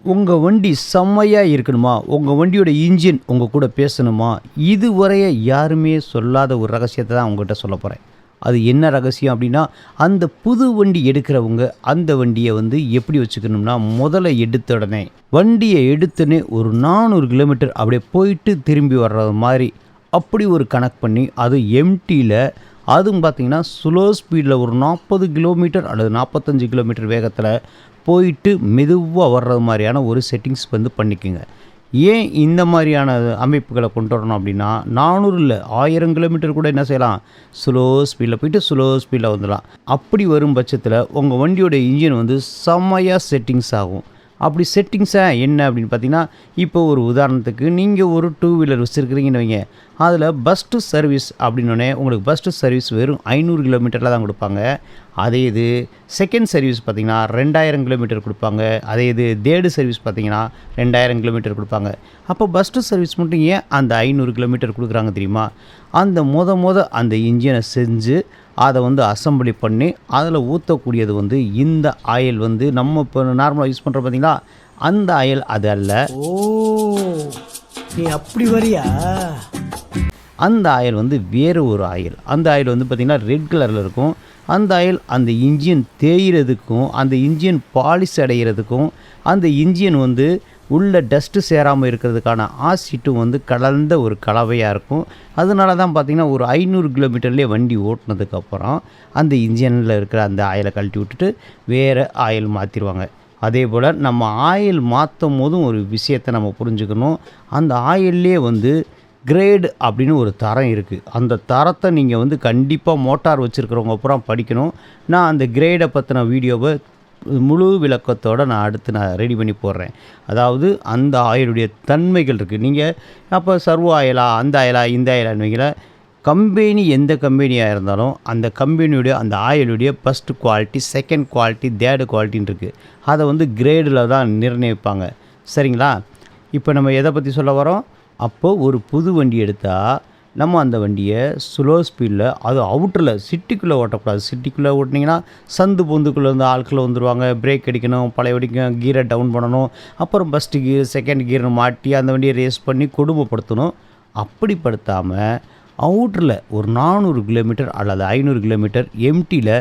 உங்கள் வண்டி செம்மையாக இருக்கணுமா, உங்கள் வண்டியோட இன்ஜின் உங்கள் கூட பேசணுமா, இதுவரைய யாருமே சொல்லாத ஒரு ரகசியத்தை தான் உங்கள்கிட்ட சொல்ல போகிறேன். அது என்ன ரகசியம் அப்படின்னா, அந்த புது வண்டி எடுக்கிறவங்க அந்த வண்டியை வந்து எப்படி வச்சுக்கணும்னா, முதல்ல எடுத்த உடனே வண்டியை எடுத்துனே ஒரு 400 கிலோமீட்டர் அப்படியே போயிட்டு திரும்பி வர்றது மாதிரி அப்படி ஒரு கனெக்ட் பண்ணி, அது எம்டியில், அதுவும் பார்த்திங்கன்னா ஸ்லோ ஸ்பீடில் ஒரு 40 கிலோமீட்டர் அல்லது 45 கிலோமீட்டர் வேகத்தில் போயிட்டு மெதுவாக வர்றது மாதிரியான ஒரு செட்டிங்ஸ் வந்து பண்ணிக்கோங்க. ஏன் இந்த மாதிரியான அமைப்புகளை கொண்டு வரணும் அப்படின்னா, 400 இல்லை 1000 கிலோமீட்டர் கூட என்ன செய்யலாம், ஸ்லோ ஸ்பீடில் போயிட்டு ஸ்லோ ஸ்பீடில் வந்துடலாம். அப்படி வரும் பட்சத்தில் உங்கள் வண்டியோட இன்ஜின் வந்து செம்மையாக செட்டிங்ஸ் ஆகும். அப்படி செட்டிங்ஸாக என்ன அப்படின்னு பார்த்தீங்கன்னா, இப்போ ஒரு உதாரணத்துக்கு நீங்கள் ஒரு 2 வீலர் வச்சுருக்கிறீங்கன்னு வைங்க, அதில் பஸ்ட்டு சர்வீஸ் அப்படின்னோடனே உங்களுக்கு பஸ்ட்டு சர்வீஸ் வெறும் 500 கிலோமீட்டரில் தான் கொடுப்பாங்க. அதே இது செகண்ட் சர்வீஸ் பார்த்திங்கன்னா 2000 கிலோமீட்டர் கொடுப்பாங்க. அதே இது தேர்டு சர்வீஸ் பார்த்திங்கன்னா 2000 கிலோமீட்டர் கொடுப்பாங்க. அப்போ பஸ்ட்டு சர்வீஸ் மட்டும் ஏன் அந்த 500 கிலோமீட்டர் கொடுக்குறாங்க தெரியுமா? அந்த அந்த இன்ஜினை செஞ்சு அதை வந்து அசம்பிளி பண்ணி அதில் ஊற்றக்கூடியது வந்து இந்த ஆயில் வந்து நம்ம இப்போ நார்மலாக யூஸ் பண்ணுறோம் பார்த்திங்களா, அந்த ஆயில் அது அல்ல. ஓ, நீ அப்படி வரியா? அந்த ஆயில் வந்து வேறு ஒரு ஆயில். அந்த ஆயில் வந்து பார்த்திங்கன்னா ரெட் கலரில் இருக்கும். அந்த ஆயில் அந்த இன்ஜின் தேய்கிறதுக்கும் அந்த இன்ஜின் பாலிஷ் அடைகிறதுக்கும் அந்த இன்ஜின் வந்து உள்ள டஸ்ட்டு சேராமல் இருக்கிறதுக்கான ஆசிட்டும் வந்து கலந்த ஒரு கலவையாக இருக்கும். அதனால தான் பார்த்திங்கன்னா ஒரு 500 கிலோமீட்டர்லேயே வண்டி ஓட்டினதுக்கப்புறம் அந்த இன்ஜினில் இருக்கிற அந்த ஆயிலை கழட்டி விட்டுட்டு வேறு ஆயில் மாற்றிடுவாங்க. அதே போல் நம்ம ஆயில் மாற்றும் போதும் ஒரு விஷயத்தை நம்ம புரிஞ்சுக்கணும். அந்த ஆயில்லே வந்து கிரேடு அப்படின்னு ஒரு தரம் இருக்குது. அந்த தரத்தை நீங்கள் வந்து கண்டிப்பாக மோட்டார் வச்சுருக்கிறவங்க அப்புறம் படிக்கணும். நான் அந்த கிரேடை பற்றின வீடியோவை முழு விளக்கத்தோடு நான் அடுத்து ரெடி பண்ணி போடுறேன். அதாவது அந்த ஆயிலுடைய தன்மைகள் இருக்குது. நீங்கள் அப்போ சர்வோ ஆயிலா, அந்த ஆயிலா, இந்த ஆயிலான்னு வைங்கள, கம்பெனி எந்த கம்பெனியாக இருந்தாலும் அந்த கம்பெனியுடைய அந்த ஆயிலுடைய first quality, second quality, third குவாலிட்டின்னு இருக்குது. அதை வந்து கிரேடில் தான் நிர்ணயிப்பாங்க. சரிங்களா? இப்போ நம்ம எதை பற்றி சொல்ல வரோம்? அப்போது ஒரு புது வண்டி எடுத்தால் நம்ம அந்த வண்டியை ஸ்லோ ஸ்பீடில், அது அவுட்டரில், சிட்டிக்குள்ளே ஓட்டக்கூடாது. சிட்டிக்குள்ளே ஓட்டினீங்கன்னா சந்து பொந்துக்குள்ளே வந்து ஆட்கள் வந்துடுவாங்க. பிரேக் அடிக்கணும், பழைய வண்டிக்கும் கீரை டவுன் பண்ணணும், அப்புறம் ஃபஸ்ட்டு கீர் செகண்ட் கீர்னு மாட்டி அந்த வண்டியை ரேஸ் பண்ணி கொடுமைப்படுத்தணும். அப்படிப்படுத்தாமல் அவுட்டரில் ஒரு 400 கிலோமீட்டர் அல்லது 500 கிலோமீட்டர் எம்டியில்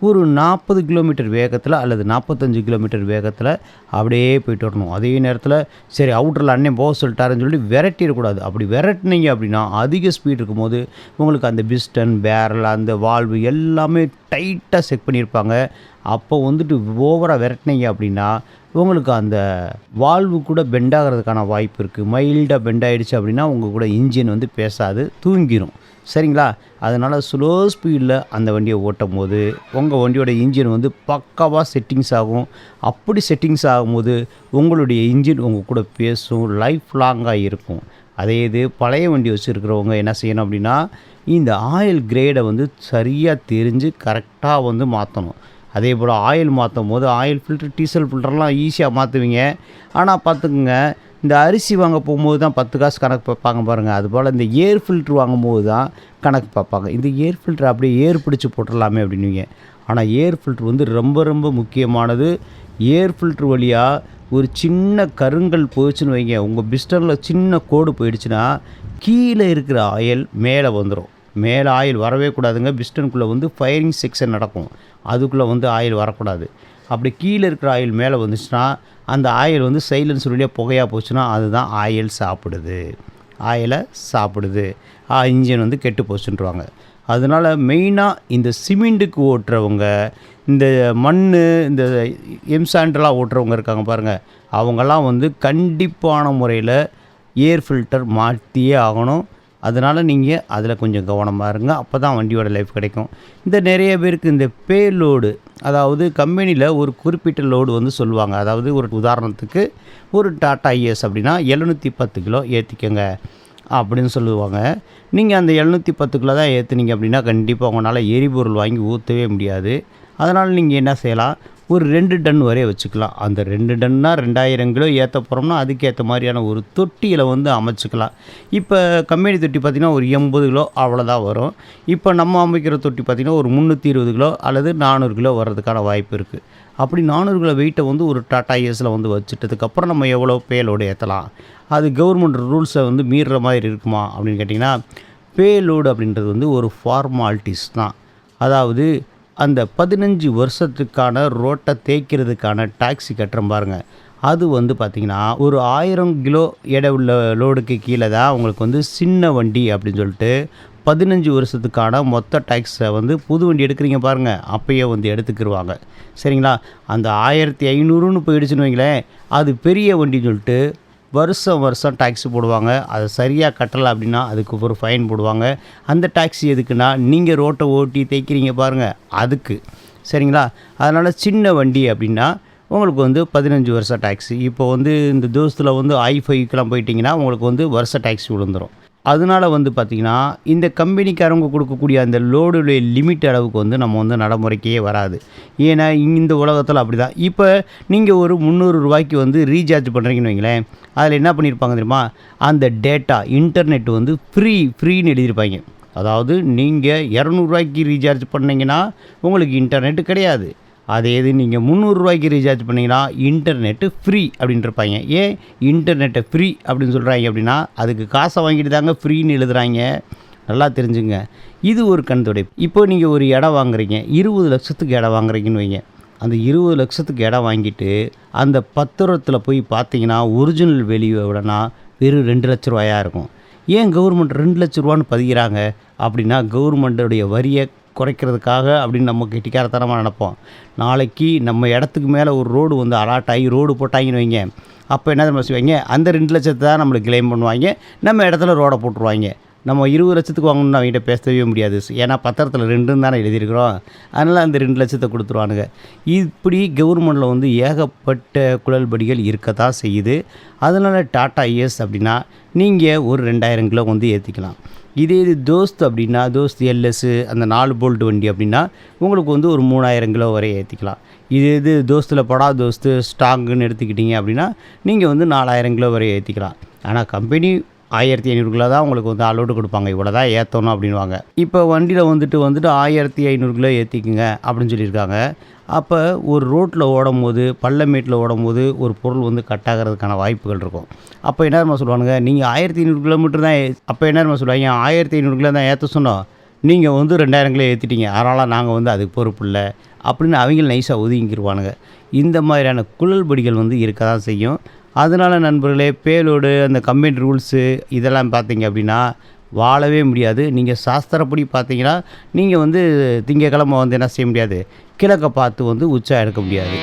ஒரு 40 கிலோமீட்டர் வேகத்தில் அல்லது 45 கிலோமீட்டர் வேகத்தில் அப்படியே போய்ட்டு வரணும். அதே நேரத்தில் சரி அவுட்டரில் அண்ணன் போக சொல்லிட்டாருன்னு சொல்லி விரட்டிடக்கூடாது. அப்படி விரட்டினீங்க அப்படின்னா அதிக ஸ்பீட் இருக்கும்போது உங்களுக்கு அந்த பிஸ்டன், பேரல், அந்த வால்வு எல்லாமே டைட்டாக செக் பண்ணியிருப்பாங்க. அப்போ வந்துட்டு ஓவராக விரட்டினீங்க அப்படின்னா உங்களுக்கு அந்த வால்வு கூட பெண்ட் ஆகிறதுக்கான வாய்ப்பு இருக்குது. மைல்டாக பெண்ட் ஆகிடுச்சு அப்படின்னா உங்கள் கூட இன்ஜின் வந்து பேசாது, தூங்கிடும். சரிங்களா? அதனால் ஸ்லோ ஸ்பீடில் அந்த வண்டியை ஓட்டும் போது உங்கள் வண்டியோட இன்ஜின் வந்து பக்காவாக செட்டிங்ஸ் ஆகும். அப்படி செட்டிங்ஸ் ஆகும்போது உங்களுடைய இன்ஜின் உங்கள் கூட பேசும், லைஃப் லாங்காக இருக்கும். அதே இது பழைய வண்டி வச்சுருக்கிறவங்க என்ன செய்யணும் அப்படின்னா, இந்த ஆயில் கிரேடை வந்து சரியாக தெரிஞ்சு கரெக்டாக வந்து மாற்றணும். அதே போல் ஆயில் மாற்றும் போது ஆயில் ஃபில்ட்ரு, டீசல் ஃபில்டர்லாம் ஈஸியாக மாற்றுவீங்க. ஆனால் பார்த்துக்குங்க, இந்த அரிசி வாங்க போகும்போது தான் 10 காசு கணக்கு பார்ப்பாங்க பாருங்கள். அதுபோல் இந்த ஏர் ஃபில்ட்ரு வாங்கும்போது தான் கணக்கு பார்ப்பாங்க. இந்த ஏர் ஃபில்ட்ரு அப்படியே ஏர் பிடிச்சி போட்டுடலாமே அப்படின்னுவீங்க. ஆனால் ஏர் ஃபில்ட்ரு வந்து ரொம்ப ரொம்ப முக்கியமானது. ஏர் ஃபில்ட்ரு வழியாக ஒரு சின்ன கருங்கல் போயிடுச்சுன்னு வைங்க, உங்கள் பிஸ்டனில் சின்ன கோடு போயிடுச்சுன்னா கீழே இருக்கிற ஆயில் மேலே வந்துடும். மேலே ஆயில் வரவே கூடாதுங்க. பிஸ்டனுக்குள்ளே வந்து ஃபயரிங் செக்ஷன் நடக்கும், அதுக்குள்ளே வந்து ஆயில் வரக்கூடாது. அப்படி கீழே இருக்கிற ஆயில் மேலே வந்துச்சுன்னா அந்த ஆயில் வந்து சைலன்சர் வழியாக புகையாக போச்சுன்னா அதுதான் ஆயில் சாப்பிடுது, ஆயிலை சாப்பிடுது, இன்ஜின் வந்து கெட்டு போச்சுன்றாங்க. அதனால் மெயினாக இந்த சிமெண்ட்டுக்கு ஓட்டுறவங்க, இந்த மண், இந்த எம்சாண்டெலாம் ஓட்டுறவங்க இருக்காங்க பாருங்கள், அவங்கெல்லாம் வந்து கண்டிப்பான முறையில் ஏர் ஃபில்டர் மாற்றியே ஆகணும். அதனால் நீங்கள் அதில் கொஞ்சம் கவனமாக இருங்க. அப்போ தான் வண்டியோட லைஃப் கிடைக்கும். இந்த நிறைய பேருக்கு இந்த பே லோடு, அதாவது கம்பெனியில் ஒரு குறிப்பிட்ட லோடு வந்து சொல்லுவாங்க. அதாவது ஒரு உதாரணத்துக்கு ஒரு டாட்டா ஐஎஸ் அப்படின்னா 710 கிலோ ஏற்றிக்கங்க அப்படின்னு சொல்லுவாங்க. நீங்கள் அந்த 710 கிலோ தான் ஏற்றுனீங்க அப்படின்னா கண்டிப்பாக உங்களால் எரிபொருள் வாங்கி ஊற்றவே முடியாது. அதனால் நீங்கள் என்ன செய்யலாம், ஒரு 2 டன் வரைய வச்சுக்கலாம். அந்த 2 டன்னா 2000 கிலோ ஏற்ற போகிறோம்னா அதுக்கேற்ற மாதிரியான ஒரு தொட்டியில் வந்து அமைச்சிக்கலாம். இப்போ கம்பெனி தொட்டி பார்த்திங்கன்னா ஒரு 80 கிலோ அவ்வளோதான் வரும். இப்போ நம்ம அமைக்கிற தொட்டி பார்த்திங்கன்னா ஒரு 320 கிலோ அல்லது 400 கிலோ வர்றதுக்கான வாய்ப்பு இருக்குது. அப்படி 400 கிலோ வெயிட்டை வந்து ஒரு டாடா ஏஸில் வந்து வச்சுட்டதுக்கப்புறம் நம்ம எவ்வளோ பேலோடு ஏற்றலாம், அது கவர்மெண்ட் ரூல்ஸை வந்து மீறுற மாதிரி இருக்குமா அப்படின்னு கேட்டிங்கன்னா, பேலோடு அப்படின்றது வந்து ஒரு ஃபார்மாலிட்டிஸ் தான். அதாவது அந்த 15 வருஷத்துக்கான ரோட்டை தேய்க்கிறதுக்கான டாக்ஸி கட்டுறோம் பாருங்கள், அது வந்து பார்த்திங்கன்னா ஒரு 1000 கிலோ எடை உள்ள லோடுக்கு கீழே தான் உங்களுக்கு வந்து சின்ன வண்டி அப்படின்னு சொல்லிட்டு 15 வருஷத்துக்கான மொத்த டாக்ஸை வந்து புது வண்டி எடுக்கிறீங்க பாருங்கள், அப்போயே வந்து எடுத்துக்கிடுவாங்க. சரிங்களா? அந்த 1500ன்னு போயிடுச்சுன்னு வைங்களேன், அது பெரிய வண்டின்னு சொல்லிட்டு வருஷம் டாக்ஸி போடுவாங்க. அதை சரியாக கட்டலை அப்படின்னா அதுக்கு ஒரு ஃபைன் போடுவாங்க. அந்த டாக்ஸி எதுக்குன்னா நீங்கள் ரோட்டை ஓட்டி தேய்க்கிறீங்க பாருங்கள் அதுக்கு. சரிங்களா? அதனால் சின்ன வண்டி அப்படின்னா உங்களுக்கு வந்து 15 வருஷம் டாக்ஸி. இப்போ வந்து இந்த தோஸ்தில் வந்து i5க்கெலாம் போயிட்டிங்கன்னா உங்களுக்கு வந்து வருஷ டாக்ஸி விழுந்துடும். அதனால வந்து பார்த்திங்கன்னா இந்த கம்பெனிக்காரங்க கொடுக்கக்கூடிய அந்த லோடுடைய லிமிட் அளவுக்கு வந்து நம்ம வந்து நடைமுறைக்கே வராது. ஏன்னா இந்த உலகத்தில் அப்படி தான். இப்போ நீங்கள் ஒரு 300 ரூபாய்க்கு வந்து ரீசார்ஜ் பண்ணுறீங்கன்னு வைங்களேன், அதில் என்ன பண்ணியிருப்பாங்க தெரியுமா, அந்த டேட்டா இன்டர்நெட் வந்து ஃப்ரீன்னு எழுதியிருப்பாங்க. அதாவது நீங்கள் 200 ரூபாய்க்கு ரீசார்ஜ் பண்ணிங்கன்னா உங்களுக்கு இன்டர்நெட்டு கிடையாது. அதே இது நீங்கள் 300 ரூபாய்க்கு ரீசார்ஜ் பண்ணிங்கன்னா இன்டர்நெட்டு ஃப்ரீ அப்படின்ட்டுருப்பாங்க. ஏன் இன்டர்நெட்டை ஃப்ரீ அப்படின்னு சொல்கிறாங்க அப்படின்னா அதுக்கு காசை வாங்கிட்டு தாங்க ஃப்ரீன்னு எழுதுகிறாங்க. நல்லா தெரிஞ்சுங்க. இது ஒரு கண் துடைப்பு. இப்போ நீங்கள் ஒரு இடம் வாங்குறீங்க, 20 லட்சத்துக்கு இடம் வாங்குறீங்கன்னு வைங்க. அந்த 20 லட்சத்துக்கு இடம் வாங்கிட்டு அந்த பத்திரத்தில் போய் பார்த்தீங்கன்னா ஒரிஜினல் வேல்யூவை விடனா வெறும் 2 லட்ச ரூபாயா இருக்கும். ஏன் கவர்மெண்ட் 2 லட்ச ரூபான்னு பதிகிறாங்க அப்படின்னா கவர்மெண்ட்டுடைய வரியை குறைக்கிறதுக்காக அப்படின்னு நம்ம கெட்டிக்காரத்தனமாக நினைப்போம். நாளைக்கு நம்ம இடத்துக்கு மேலே ஒரு ரோடு வந்து அலாட் ஆகி ரோடு போட்டாங்கன்னு வைங்க, அப்போ என்ன நம்ம செய்வாங்க, அந்த 2 லட்சத்தை தான் நம்மளுக்கு கிளைம் பண்ணுவாங்க, நம்ம இடத்துல ரோடை போட்டுருவாங்க. நம்ம 20 லட்சத்துக்கு வாங்கணும்னு அவங்ககிட்ட பேசவே முடியாது. ஏன்னா பத்திரத்தில் 2ன்னு தானே எழுதியிருக்கிறோம். அதனால் அந்த 2 லட்சத்தை கொடுத்துருவானுங்க. இப்படி கவர்மெண்ட்டில் வந்து ஏகப்பட்ட குழல்படிகள் இருக்க தான் செய்யுது. அதனால் டாடா ஏஸ் அப்படின்னா நீங்கள் ஒரு 2000 கிலோ வந்து ஏற்றிக்கலாம். இதே இது தோஸ்த் அப்படின்னா தோஸ்த் எல்எஸ்ஸு அந்த 4 போல்ட் வண்டி அப்படின்னா உங்களுக்கு வந்து ஒரு 3000 கிலோ வரை ஏற்றிக்கலாம். இது தோஸ்தில் படா தோஸ்து ஸ்டாங்குன்னு எடுத்துக்கிட்டிங்க அப்படின்னா நீங்கள் வந்து 4000 கிலோ வரை ஏற்றிக்கலாம். ஆனால் கம்பெனி 1500 கிலோ தான் உங்களுக்கு வந்து அலோடு கொடுப்பாங்க, இவ்வளோ தான் ஏற்றணும் அப்படின்வாங்க. இப்போ வண்டியில் வந்துட்டு 1500 கிலோ ஏற்றிக்குங்க அப்படின்னு சொல்லியிருக்காங்க. அப்போ ஒரு ரோட்டில் ஓடும்போது பள்ளமேட்டில் ஓடும்போது ஒரு பொருள் வந்து கட்டாகிறதுக்கான வாய்ப்புகள் இருக்கும். அப்போ என்ன சொல்லுவானுங்க, நீங்கள் 1500 கிலோமீட்டர் தான் அப்போ என்ன சொல்லுவாங்க, 1500 கிலோ தான் ஏற்ற சொன்னோம், நீங்கள் வந்து 2000 கிலோ ஏற்றிட்டீங்க, அதனால் நாங்கள் வந்து அதுக்கு பொறுப்பு இல்லை அப்படின்னு அவங்கள நைஸாக ஒதுங்கிடுவானுங்க. இந்த மாதிரியான குழல்படிகள் வந்து இருக்க தான் செய்யும். அதனால் நண்பர்களே, பேலோடு அந்த கம்பெனி ரூல்ஸு இதெல்லாம் பார்த்தீங்க அப்படின்னா வாழவே முடியாது. நீங்கள் சாஸ்திரப்படி பார்த்தீங்கன்னா நீங்கள் வந்து திங்கக்கிழமை வந்து என்ன செய்ய முடியாது, கிழக்க பார்த்து வந்து உச்சா எடுக்க முடியாது.